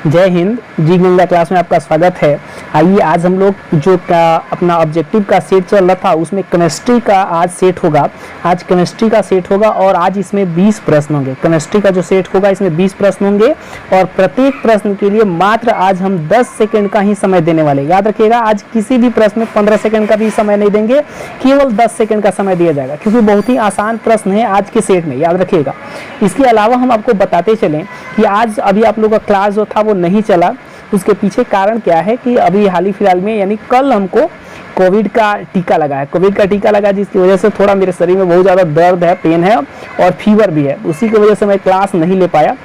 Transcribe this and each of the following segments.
जय हिंद। जी गंगा क्लास में आपका स्वागत है। आइए आज हम लोग जो अपना ऑब्जेक्टिव का सेट चल रहा था उसमें केमिस्ट्री का आज सेट होगा। आज केमिस्ट्री का सेट होगा और आज इसमें 20 प्रश्न होंगे। केमिस्ट्री का जो सेट होगा इसमें 20 प्रश्न होंगे और प्रत्येक प्रश्न के लिए मात्र आज हम 10 सेकंड का ही समय देने वाले। याद रखिएगा, आज किसी भी प्रश्न में 15 सेकंड का भी समय नहीं देंगे, केवल 10 सेकंड का समय दिया जाएगा क्योंकि बहुत ही आसान प्रश्न है आज के सेट में। याद रखिएगा। इसके अलावा हम आपको बताते चलें कि आज अभी आप लोग का क्लास जो था वो नहीं चला। उसके पीछे कारण क्या है कि अभी हाल ही फिलहाल में यानी कल हमको कोविड का टीका लगा है। कोविड का टीका लगा जिसकी वजह से थोड़ा मेरे शरीर में बहुत ज़्यादा दर्द है, पेन है और फीवर भी है। उसी की वजह से मैं क्लास नहीं ले पाया।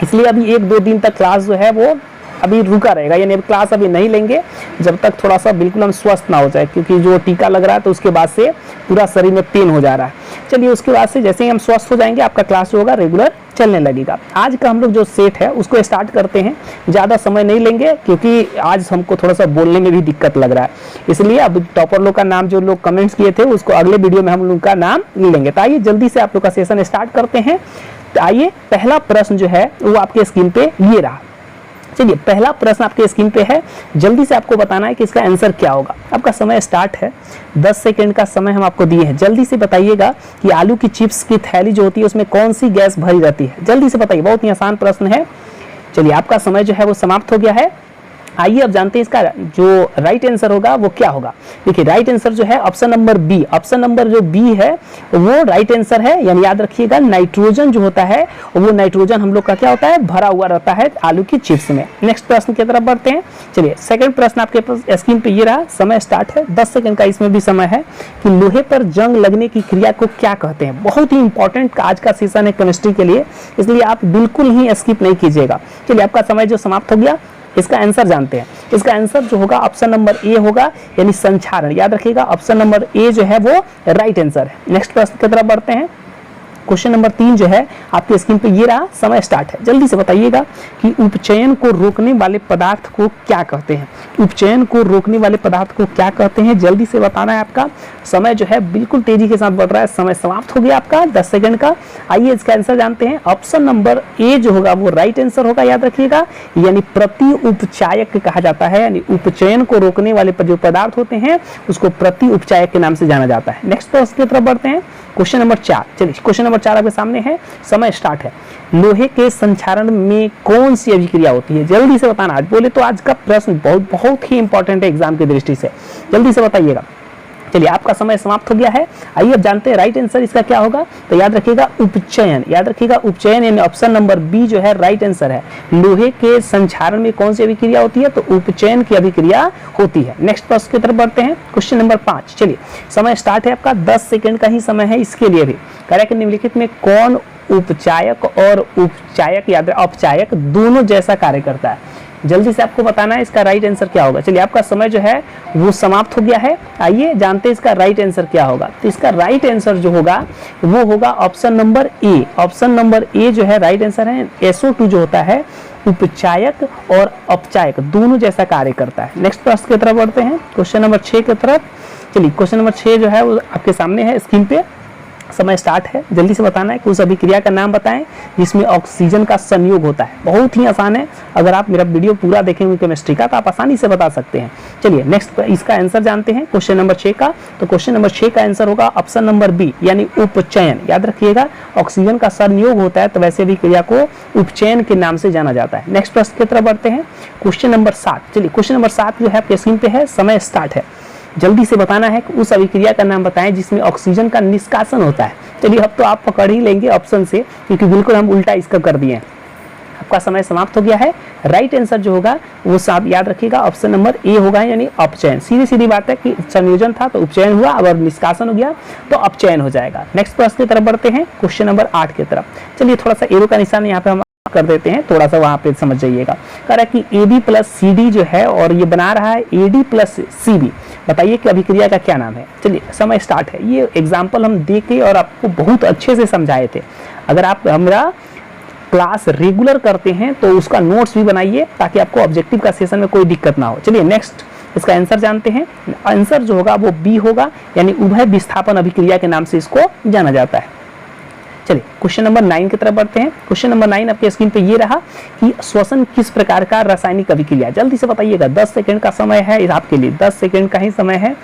इसलिए अभी 1-2 दिन तक क्लास जो है वो अभी रुका रहेगा, यानी क्लास अभी नहीं लेंगे जब तक थोड़ा सा बिल्कुल हम स्वस्थ ना हो जाए, क्योंकि जो टीका लग रहा है तो उसके बाद से पूरा शरीर में पेन हो जा रहा है। चलिए उसके बाद से जैसे ही हम स्वस्थ हो जाएंगे आपका क्लास जो होगा रेगुलर चलने लगेगा। आज का हम लोग जो सेट है उसको स्टार्ट करते हैं। ज़्यादा समय नहीं लेंगे क्योंकि आज हमको थोड़ा सा बोलने में भी दिक्कत लग रहा है, इसलिए अब टॉपर लोग का नाम जो लोग कमेंट्स किए थे उसको अगले वीडियो में हम लोग का नाम लेंगे। तो आइए जल्दी से आप लोग का सेशन स्टार्ट करते हैं। तो आइए पहला प्रश्न जो है वो आपके स्क्रीन पे ये रहा। चलिए पहला प्रश्न आपके स्क्रीन पे है, जल्दी से आपको बताना है कि इसका आंसर क्या होगा। आपका समय स्टार्ट है, 10 सेकंड का समय हम आपको दिए हैं। जल्दी से बताइएगा कि आलू की चिप्स की थैली जो होती है उसमें कौन सी गैस भरी जाती है। जल्दी से बताइए, बहुत ही आसान प्रश्न है। चलिए आपका समय जो है वो समाप्त हो गया है। आइए अब जानते हैं इसका जो राइट आंसर होगा वो क्या होगा। देखिए राइट आंसर जो है option number B. Option number जो बी है वो राइट आंसर है, यानी याद रखिएगा नाइट्रोजन जो होता है वो नाइट्रोजन हम लोग का क्या होता है, भरा हुआ रहता है आलू की चिप्स में। नेक्स्ट प्रश्न की तरफ बढ़ते हैं। चलिए सेकंड प्रश्न आपके पास स्क्रीन पे ये रहा। समय स्टार्ट है, 10 सेकंड का इसमें भी समय है कि लोहे पर जंग लगने की क्रिया को क्या कहते हैं। बहुत ही इंपॉर्टेंट आज का सेशन है केमिस्ट्री के लिए, इसलिए आप बिल्कुल ही स्किप नहीं कीजिएगा। चलिए आपका समय जो समाप्त हो गया, इसका आंसर जानते हैं। इसका आंसर जो होगा ऑप्शन नंबर ए होगा, यानी संक्षारण। याद रखिएगा ऑप्शन नंबर ए जो है वो राइट आंसर है। नेक्स्ट प्रश्न की तरफ बढ़ते हैं। क्वेश्चन नंबर 3 जो है आपकी स्क्रीन पे ये रहा। समय स्टार्ट है, जल्दी से बताइएगा कि उपचयन को रोकने वाले पदार्थ को क्या कहते हैं। उपचयन को रोकने वाले पदार्थ को क्या कहते हैं, जल्दी से बताना है। आपका समय जो है बिल्कुल तेजी के साथ बढ़ रहा है। समय समाप्त हो गया आपका 10 सेकंड का। आइए इसका आंसर जानते हैं। ऑप्शन नंबर ए जो होगा वो राइट आंसर होगा। याद रखिएगा, यानी प्रति उपचायक कहा जाता है, यानी उपचयन को रोकने वाले जो पदार्थ होते हैं उसको प्रति उपचायक के नाम से जाना जाता है। नेक्स्ट प्रश्न की तरफ बढ़ते हैं। Question number 4। चलिए क्वेश्चन नंबर 4 आपके सामने है। समय स्टार्ट है। लोहे के संक्षारण में कौन सी अभिक्रिया होती है, जल्दी से बताना। आज बोले तो आज का प्रश्न बहुत ही इंपॉर्टेंट है एग्जाम की दृष्टि से, जल्दी से बताइएगा। चलिए आपका समय समाप्त हो गया है। आइए अब जानते हैं राइट आंसर इसका क्या होगा। तो याद रखिएगा उपचयन। याद रखिएगा उपचयन, यानी ऑप्शन नंबर बी जो है राइट आंसर है। लोहे के संक्षारण में कौन सी अभिक्रिया होती है, तो उपचयन की अभिक्रिया होती है। नेक्स्ट प्रश्न की तरफ बढ़ते हैं। Question number 5। चलिए समय स्टार्ट है आपका, 10 सेकंड का ही समय है इसके लिए भी। करेक्ट निम्नलिखित में कौन उपचायक और उपचायक याद औपचायक दोनों जैसा कार्य करता है, जल्दी से आपको बताना है इसका राइट आंसर क्या होगा। चलिए आपका समय जो है वो समाप्त हो गया है। आइए जानते हैं इसका राइट आंसर क्या होगा। तो इसका राइट आंसर जो होगा वो होगा option number A. Option number A जो है राइट आंसर है। SO2 जो होता है उपचायक और अपचायक दोनों जैसा कार्य करता है। नेक्स्ट प्रश्न की तरफ बढ़ते हैं। क्वेश्चन नंबर 6 की तरफ। चलिए क्वेश्चन नंबर 6 जो है वो आपके सामने है स्क्रीन पे। समय स्टार्ट है, जल्दी से बताना है कि उस अभिक्रिया का नाम बताएं जिसमें ऑक्सीजन का संयोग होता है। बहुत ही आसान है, अगर आप मेरा वीडियो पूरा देखेंगे केमिस्ट्री का तो आप आसानी से बता सकते हैं। चलिए नेक्स्ट इसका आंसर जानते हैं क्वेश्चन नंबर 6 का। तो क्वेश्चन नंबर 6 का आंसर होगा ऑप्शन नंबर बी, यानी उपचयन। याद रखिएगा ऑक्सीजन का संयोग होता है तो वैसे अभिक्रिया को उपचयन के नाम से जाना जाता है। नेक्स्ट प्रश्न की तरफ बढ़ते हैं। Question number 7। चलिए क्वेश्चन नंबर 7 जो है आपके स्क्रीन पे है। समय स्टार्ट है, जल्दी से बताना है कि उस अभिक्रिया का नाम बताएं जिसमें ऑक्सीजन का निष्कासन होता है। चलिए अब तो आप पकड़ ही लेंगे ऑप्शन से, क्योंकि बिल्कुल हम उल्टा इसका कर दिए हैं। आपका समय समाप्त हो गया है। राइट आंसर जो होगा वो सब याद रखिएगा ऑप्शन नंबर ए होगा, यानी अपचयन। सीधी सीधी बात है कि संयोजन था तो उपचयन हुआ, अगर निष्कासन हो गया तो अपचयन हो जाएगा। नेक्स्ट प्रश्न की तरफ बढ़ते हैं। क्वेश्चन नंबर 8 की तरफ। चलिए थोड़ा सा एरो का निशान यहाँ पे हम कर देते हैं, थोड़ा सा वहां पे समझ जाइएगा। कह रहा है कि AB प्लस CD जो है और ये बना रहा है AD प्लस CB। बताइए कि अभिक्रिया का क्या नाम है। चलिए समय स्टार्ट है। ये एग्जाम्पल हम देखे और आपको बहुत अच्छे से समझाए थे। अगर आप हमारा क्लास रेगुलर करते हैं तो उसका नोट्स भी बनाइए ताकि आपको ऑब्जेक्टिव का सेशन में कोई दिक्कत ना हो। चलिए नेक्स्ट इसका आंसर जानते हैं। आंसर जो होगा वो बी होगा, यानी उभय विस्थापन अभिक्रिया के नाम से इसको जाना जाता है। चलिए क्वेश्चन नंबर 9 की तरफ बढ़ते हैं। क्वेश्चन नंबर 9 आपके स्क्रीन पे ये रहा कि श्वसन किस प्रकार का रासायनिक अभिक्रिया। जल्दी से बताइएगा, 10 सेकंड का समय है आपके लिए, 10 सेकंड का ही समय है।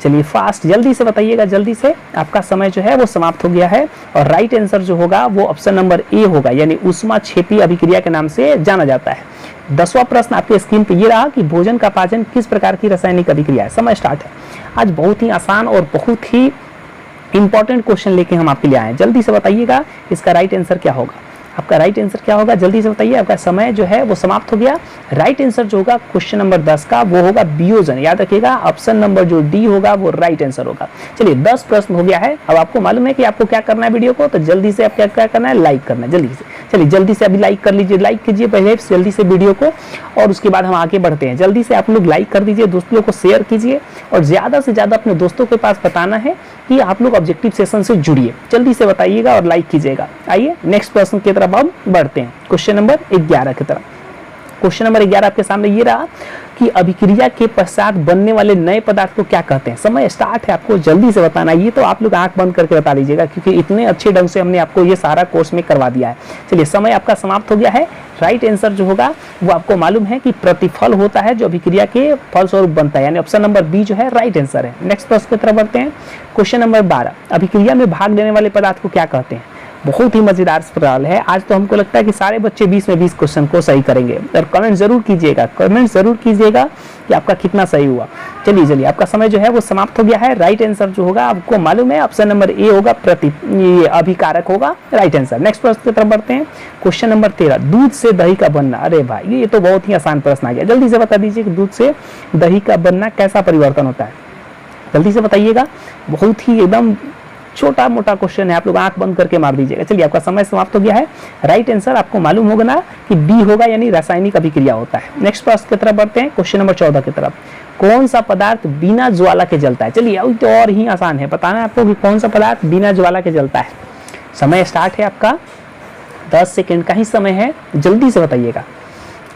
चलिए फास्ट जल्दी से बताइएगा, जल्दी से, आपका समय जो है वो समाप्त हो गया है। और राइट आंसर जो होगा वो ऑप्शन नंबर ए होगा, यानी ऊष्मा क्षेपी अभिक्रिया के नाम से जाना जाता है। 10वां प्रश्न आपके स्क्रीन पे ये रहा कि भोजन का पाचन किस प्रकार की रासायनिक अभिक्रिया है। समय स्टार्ट है। आज बहुत ही आसान और बहुत ही इंपॉर्टेंट क्वेश्चन लेके हम आपके लिए आए हैं। जल्दी से बताइएगा इसका राइट आंसर क्या होगा। आपका राइट आंसर क्या होगा, जल्दी से बताइए। आपका समय जो है वो समाप्त हो गया। राइट आंसर जो होगा क्वेश्चन नंबर 10 का वो होगा वियोजन। याद रखिएगा, ऑप्शन नंबर जो डी होगा वो राइट आंसर होगा। चलिए 10 प्रश्न हो गया है। अब आपको मालूम है कि आपको क्या करना है वीडियो को, तो जल्दी से आप क्या करना है, लाइक करना है जल्दी से। चलिए जल्दी से अभी लाइक कर लीजिए, लाइक कीजिए पहले जल्दी से वीडियो को, और उसके बाद हम आगे बढ़ते हैं। जल्दी से आप लोग लाइक कर दीजिए, दोस्तों को शेयर कीजिए, और ज्यादा से ज्यादा अपने दोस्तों के पास बताना है कि आप लोग ऑब्जेक्टिव सेशन से जुड़िए। जल्दी से बताइएगा और लाइक कीजिएगा। आइए नेक्स्ट प्रश्न की तरफ हम बढ़ते हैं, क्वेश्चन नंबर 11 की तरफ। क्वेश्चन नंबर 11 आपके सामने ये रहा कि अभिक्रिया के पश्चात बनने वाले नए पदार्थ को क्या कहते हैं। समय स्टार्ट है, आपको जल्दी से बताना है। ये तो आप लोग आंख बंद करके बता दीजिएगा, क्योंकि इतने अच्छे ढंग से हमने आपको ये सारा कोर्स में करवा दिया है। चलिए समय आपका समाप्त हो गया है। राइट आंसर जो होगा वो आपको मालूम है कि प्रतिफल होता है जो अभिक्रिया के फलस्वरूप बनता है, यानी ऑप्शन नंबर बी जो है राइट आंसर है। नेक्स्ट प्रश्न की तरफ बढ़ते हैं। क्वेश्चन नंबर 12, अभिक्रिया में भाग लेने वाले पदार्थ को क्या कहते हैं। बहुत ही मजेदार सवाल है। आज तो हमको लगता है कि सारे बच्चे 20 में 20 क्वेश्चन को सही करेंगे। और कमेंट जरूर कीजिएगा, कमेंट जरूर कीजिएगा कि आपका कितना सही हुआ। चलिए आपका समय जो है वो समाप्त हो गया है। राइट आंसर जो होगा आपको मालूम है, ऑप्शन नंबर ए होगा, ये अभिकारक होगा राइट आंसर। नेक्स्ट प्रश्न की तरफ बढ़ते हैं। क्वेश्चन नंबर 13, दूध से दही का बनना। अरे भाई ये तो बहुत ही आसान प्रश्न आ गया। जल्दी से बता दीजिए कि दूध से दही का बनना कैसा परिवर्तन होता है। जल्दी से बताइएगा, बहुत ही एकदम छोटा मोटा क्वेश्चन है, आप लोग आंख बंद करके मार दीजिएगा। चलिए आपका समय समाप्त हो गया है। राइट आंसर आपको मालूम होगा ना कि बी होगा, यानी रासायनिक अभिक्रिया होता है। नेक्स्ट प्रश्न की तरफ बढ़ते हैं, क्वेश्चन नंबर 14 की तरफ। कौन सा पदार्थ बिना ज्वाला के जलता है। चलिए अब तो और ही आसान है, बताना है आपको कि कौन सा पदार्थ बिना ज्वाला के जलता है। समय स्टार्ट है आपका, 10 सेकेंड का ही समय है, जल्दी से बताइएगा।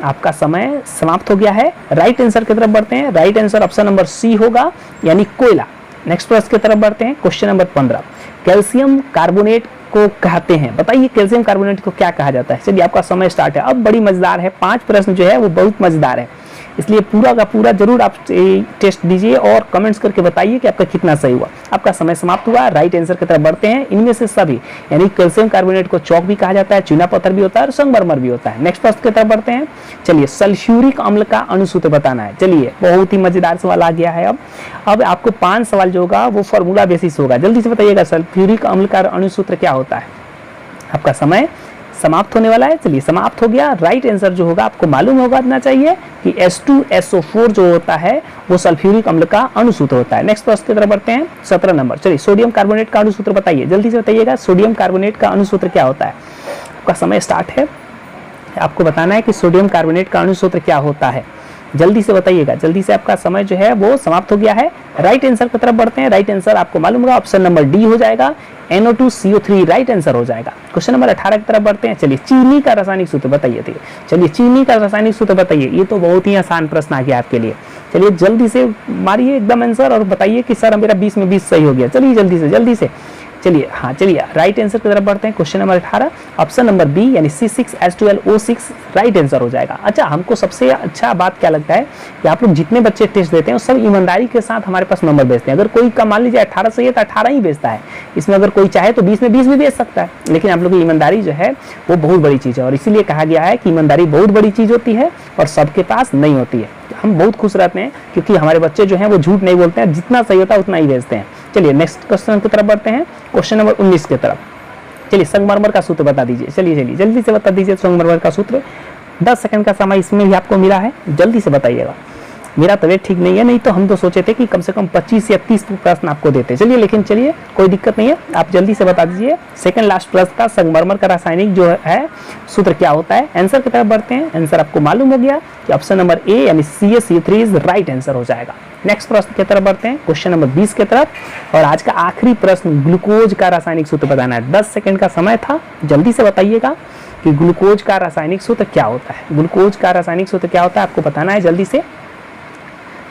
आपका समय समाप्त हो गया है। राइट आंसर की तरफ बढ़ते हैं। Right answer option number C होगा, यानी कोयला। नेक्स्ट प्रश्न की तरफ बढ़ते हैं। क्वेश्चन नंबर 15, कैल्शियम कार्बोनेट को कहते हैं। बताइए कैल्शियम कार्बोनेट को क्या कहा जाता है। चलिए आपका समय स्टार्ट है। अब बड़ी मजेदार है, 5 प्रश्न जो है वो बहुत मजेदार है, इसलिए पूरा का पूरा जरूर आप टेस्ट दीजिए और कमेंट्स करके बताइए कि आपका कितना सही हुआ। आपका समय समाप्त हुआ। राइट आंसर की तरफ बढ़ते हैं। इनमें से सभी, यानी कैल्शियम कार्बोनेट को चौक भी कहा जाता है, चूना पत्थर भी होता है और संगमरमर भी होता है। नेक्स्ट प्रश्न की तरफ बढ़ते हैं। चलिए सल्फ्यूरिक अम्ल का अणुसूत्र बताना है। चलिए बहुत ही मजेदार सवाल आ गया है। अब आपको 5 सवाल जो होगा वो फॉर्मूला बेसिस होगा। जल्दी से बताइएगा सल्फ्यूरिक अम्ल का अणुसूत्र क्या होता है। आपका समय समाप्त होने वाला है। चलिए समाप्त हो गया। राइट आंसर जो होगा आपको मालूम होगा चाहिए कि H2SO4 जो होता है वो सल्फ्यूरिक अम्ल का अणुसूत्र होता है। नेक्स्ट प्रश्न की तरफ बढ़ते हैं, 17 नंबर। चलिए सोडियम कार्बोनेट का अणुसूत्र बताइए। जल्दी से बताइएगा सोडियम कार्बोनेट का अणुसूत्र क्या होता है। आपका समय स्टार्ट है। आपको बताना है कि सोडियम कार्बोनेट का अणुसूत्र क्या होता है। जल्दी से बताइएगा, जल्दी से। आपका समय जो है वो समाप्त हो गया है। राइट आंसर की तरफ बढ़ते हैं। राइट आंसर आपको मालूम होगा, ऑप्शन नंबर डी हो जाएगा, NO2CO3 राइट आंसर हो जाएगा। क्वेश्चन नंबर 18 की तरफ बढ़ते हैं। चलिए चीनी का रासायनिक सूत्र बताइए। चलिए चीनी का रासायनिक सूत्र बताइए। ये तो बहुत ही आसान प्रश्न आ गया आपके लिए। चलिए जल्दी से मारिए एकदम आंसर और बताइए कि सर मेरा 20 में 20 सही हो गया। चलिए जल्दी से। चलिए हाँ, चलिए राइट आंसर की तरफ बढ़ते हैं। Question number 18 option number B, यानी C6H12O6 राइट आंसर हो जाएगा। अच्छा, हमको सबसे अच्छा बात क्या लगता है कि आप लोग जितने बच्चे टेस्ट देते हैं सब ईमानदारी के साथ हमारे पास नंबर भेजते हैं। अगर कोई का मान लीजिए 18 सही है तो 18 ही भेजता है। इसमें अगर कोई चाहे तो 20 में 20 भी भेज सकता है, लेकिन आप लोग की ईमानदारी जो है वो बहुत बड़ी चीज़ है, और इसीलिए कहा गया है कि ईमानदारी बहुत बड़ी चीज़ होती है और सबके पास नहीं होती है। हम बहुत खुश रहते हैं क्योंकि हमारे बच्चे जो हैं वो झूठ नहीं बोलते हैं, जितना सही होता है उतना ही भेजते हैं। चलिए नेक्स्ट क्वेश्चन की तरफ बढ़ते हैं, क्वेश्चन नंबर 19 की तरफ। चलिए संगमरमर का सूत्र बता दीजिए। चलिए जल्दी से बता दीजिए संगमरमर का सूत्र। 10 सेकंड का समय इसमें भी आपको मिला है, जल्दी से बताइएगा। मेरा तबीयत ठीक नहीं है, नहीं तो हम तो सोचे थे कि कम से कम 25 या 30 प्रश्न आपको देते। चलिए लेकिन चलिए कोई दिक्कत नहीं है, आप जल्दी से बता दीजिए। सेकंड लास्ट प्रश्न था, संगमरमर का रासायनिक जो है सूत्र क्या होता है। आंसर की तरफ बढ़ते हैं। आंसर आपको मालूम हो गया कि ऑप्शन नंबर ए, यानी CaCO3 इज राइट आंसर हो जाएगा। नेक्स्ट प्रश्न की तरफ बढ़ते हैं, क्वेश्चन नंबर 20 की तरफ। और आज का आखिरी प्रश्न, ग्लूकोज का रासायनिक सूत्र बताना है। 10 सेकंड का समय था, जल्दी से बताइएगा कि ग्लूकोज का रासायनिक सूत्र क्या होता है। ग्लूकोज का रासायनिक सूत्र क्या होता है आपको बताना है, जल्दी से।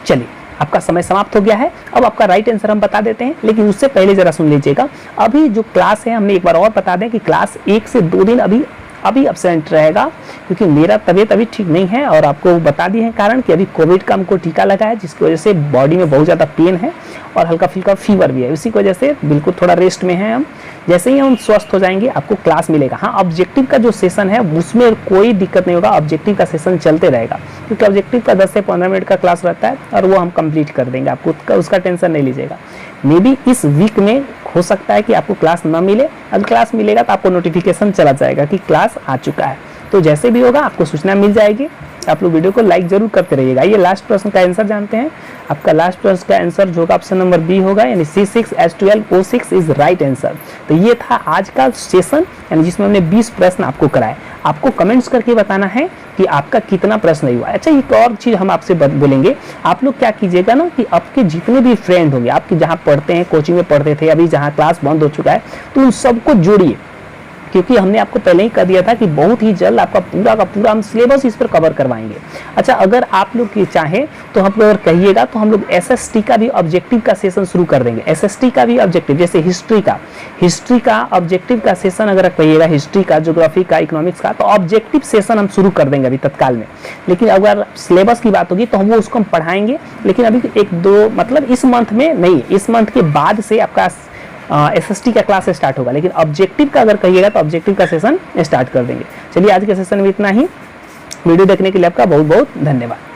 चलिए आपका समय समाप्त हो गया है। अब आपका राइट आंसर हम बता देते हैं, लेकिन उससे पहले जरा सुन लीजिएगा। अभी जो क्लास है, हमने एक बार और बता दें कि क्लास 1 से 2 दिन अभी एब्सेंट रहेगा, क्योंकि मेरा तबीयत अभी ठीक नहीं है और आपको बता दिए हैं कारण कि अभी कोविड का हमको टीका लगा है, जिसकी वजह से बॉडी में बहुत ज़्यादा पेन है और हल्का फुल्का फीवर भी है। इसी की वजह से बिल्कुल थोड़ा रेस्ट में है हम। जैसे ही हम स्वस्थ हो जाएंगे आपको क्लास मिलेगा। हाँ, ऑब्जेक्टिव का जो सेशन है उसमें कोई दिक्कत नहीं होगा, ऑब्जेक्टिव का सेशन चलते रहेगा, क्योंकि ऑब्जेक्टिव का 10 से 15 मिनट का क्लास रहता है और वो हम कंप्लीट कर देंगे, आपको उसका टेंशन नहीं लीजिएगा। मे बी इस वीक में हो सकता है कि आपको क्लास ना मिले, अगर क्लास मिलेगा तो आपको नोटिफिकेशन चला जाएगा कि क्लास आ चुका है। तो जैसे भी होगा आपको सूचना मिल जाएगी। आप लोग वीडियो को लाइक जरूर करते रहिएगा। ये लास्ट प्रश्न का आंसर जानते हैं। आपका लास्ट प्रश्न का आंसर जो होगा ऑप्शन नंबर बी होगा, यानी C6H12O6 इज राइट आंसर। तो ये था आज का सेशन, यानी जिसमें हमने 20 प्रश्न आपको कराए। आपको कमेंट्स करके बताना है कि आपका कितना प्रश्न हुआ। अच्छा, एक और चीज हम आपसे बोलेंगे, आप लोग क्या कीजिएगा ना कि आपके जितने भी फ्रेंड होंगे, आपके जहाँ पढ़ते हैं, कोचिंग में पढ़ते थे, अभी जहाँ क्लास बंद हो चुका है, तो उन सबको जोड़िए, क्योंकि हमने आपको पहले ही कह दिया था कि बहुत ही जल्द आपका पूरा का पूरा हम सिलेबस इस पर कवर करवाएंगे। अच्छा, अगर आप लोग चाहें तो हम लोग अगर कहिएगा तो हम लोग SST का भी ऑब्जेक्टिव का सेशन शुरू कर देंगे। SST का भी ऑब्जेक्टिव, जैसे हिस्ट्री का ऑब्जेक्टिव का सेशन अगर कहिएगा, हिस्ट्री का, ज्योग्राफी का, इकोनॉमिक्स का, तो ऑब्जेक्टिव सेशन हम शुरू कर देंगे अभी तत्काल में। लेकिन अगर सिलेबस की बात होगी तो हम वो उसको हम पढ़ाएंगे, लेकिन अभी 1-2 मतलब इस मंथ में नहीं, इस मंथ के बाद से आपका SST का क्लास स्टार्ट होगा। लेकिन ऑब्जेक्टिव का अगर कहिएगा तो ऑब्जेक्टिव का सेशन स्टार्ट कर देंगे। चलिए, आज के सेशन में इतना ही। वीडियो देखने के लिए आपका बहुत बहुत धन्यवाद।